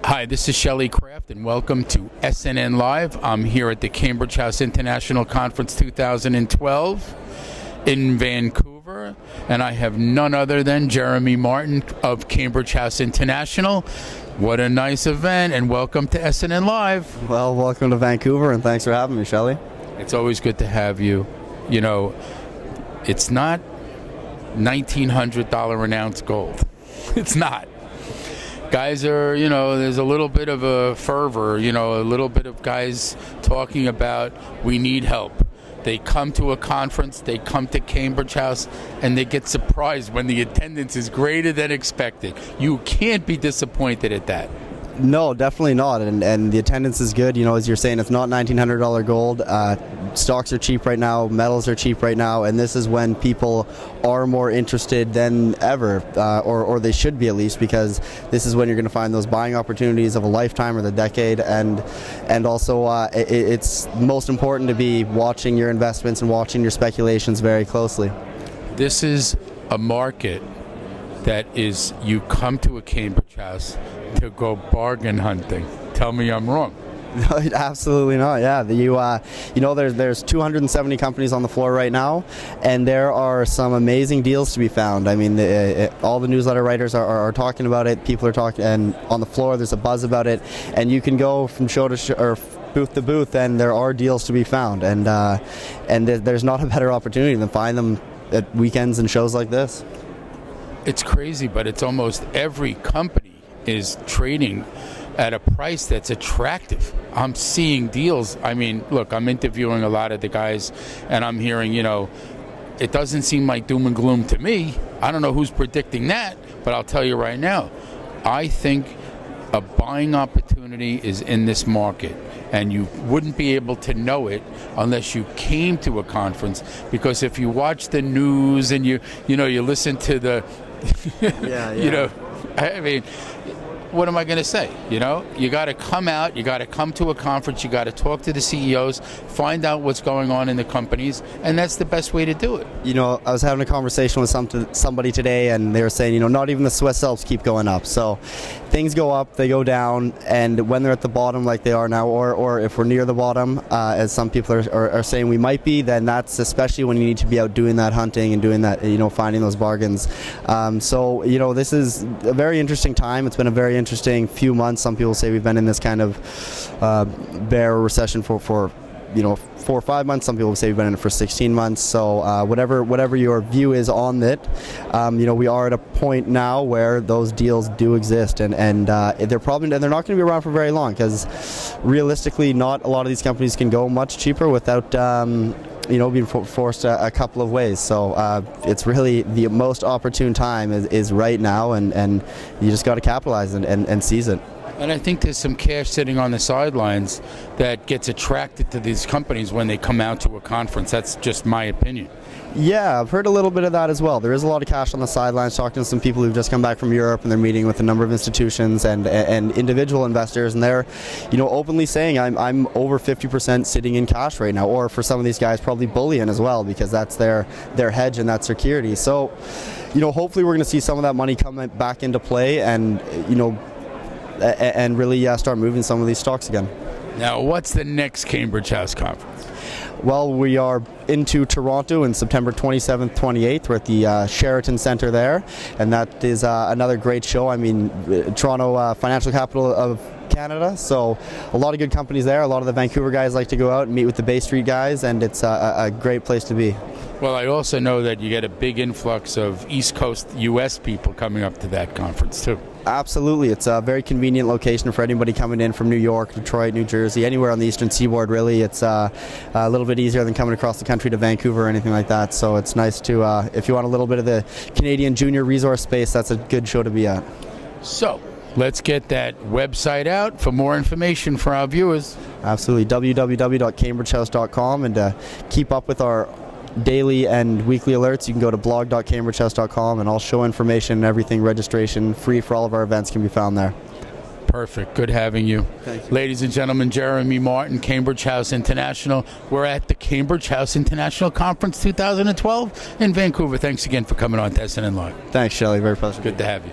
Hi, this is Shelley Kraft, and welcome to SNNLive. I'm here at the Cambridge House International Conference 2012 in Vancouver, and I have none other than Jeremy Martin of Cambridge House International. What a nice event, and welcome to SNNLive. Well, welcome to Vancouver, and thanks for having me, Shelley. It's always good to have you. You know, it's not $1,900 an ounce gold. It's not. Guys are, there's a little bit of a fervor, a little bit of guys talking about we need help. They come to a conference, they come to Cambridge House, and they get surprised when the attendance is greater than expected. You can't be disappointed at that. No, definitely not, and the attendance is good. As you're saying, it's not $1,900 gold. Stocks are cheap right now, metals are cheap right now, and this is when people are more interested than ever, or they should be at least, because this is when you're going to find those buying opportunities of a lifetime or the decade, and also it's most important to be watching your investments and watching your speculations very closely. This is a market that is, you come to a Cambridge House to go bargain hunting. Tell me I'm wrong. No, absolutely not. Yeah, there's 270 companies on the floor right now, and there are some amazing deals to be found. I mean, all the newsletter writers are talking about it. People are talking, and on the floor there's a buzz about it. And you can go from show to show, or booth to booth, and there are deals to be found. And there's not a better opportunity than find them at weekends and shows like this. It's crazy, but it's almost every company is trading at a price that's attractive. I'm seeing deals. I mean, look, I'm interviewing a lot of the guys, and I'm hearing, it doesn't seem like doom and gloom to me. I don't know who's predicting that, but I'll tell you right now, I think a buying opportunity is in this market, and you wouldn't be able to know it unless you came to a conference, because if you watch the news and you listen to the I mean, what am I going to say? You got to come out, you got to come to a conference, you got to talk to the CEOs, find out what's going on in the companies, and that's the best way to do it. I was having a conversation with somebody today, and they were saying, not even the Swiss Alps keep going up. So things go up, they go down, and when they're at the bottom like they are now, or if we're near the bottom, as some people are saying we might be, then that's especially when you need to be out doing that hunting and doing that, finding those bargains. So this is a very interesting time. It's been a very interesting few months. Some people say we've been in this kind of bear recession for 4 or 5 months. Some people say we've been in it for 16 months. So whatever your view is on it, we are at a point now where those deals do exist, and they're not going to be around for very long, because realistically, not a lot of these companies can go much cheaper without being forced a couple of ways. So it's really the most opportune time is right now, and you just got to capitalize and seize it. And I think there's some cash sitting on the sidelines that gets attracted to these companies when they come out to a conference. That's just my opinion. Yeah, I've heard a little bit of that as well. There is a lot of cash on the sidelines, talking to some people who've just come back from Europe, and they're meeting with a number of institutions and individual investors, and they're openly saying I'm over 50% sitting in cash right now, or for some of these guys probably bullion as well, because that's their hedge and that security. So hopefully we're going to see some of that money come back into play, and really start moving some of these stocks again. Now, what's the next Cambridge House conference? Well, we are into Toronto in September 27th, 28th. We're at the Sheraton Centre there, and that is another great show. I mean, Toronto, financial capital of Canada, so a lot of good companies there. A lot of the Vancouver guys like to go out and meet with the Bay Street guys, and it's a great place to be. Well, I also know that you get a big influx of East Coast U.S. people coming up to that conference too. Absolutely. It's a very convenient location for anybody coming in from New York, Detroit, New Jersey, anywhere on the Eastern Seaboard, really. It's a little bit easier than coming across the country to Vancouver or anything like that. So it's nice to, if you want a little bit of the Canadian junior resource space, that's a good show to be at. So let's get that website out for more information for our viewers. Absolutely. www.cambridgehouse.com, and to keep up with our daily and weekly alerts, you can go to blog.cambridgehouse.com, and all show information and everything, registration free for all of our events, can be found there. Perfect. Good having you. Thank you. Ladies and gentlemen, Jeremy Martin, Cambridge House International. We're at the Cambridge House International Conference 2012 in Vancouver. Thanks again for coming on to SNNLive. Thanks, Shelley. Very pleasant. Good to have you.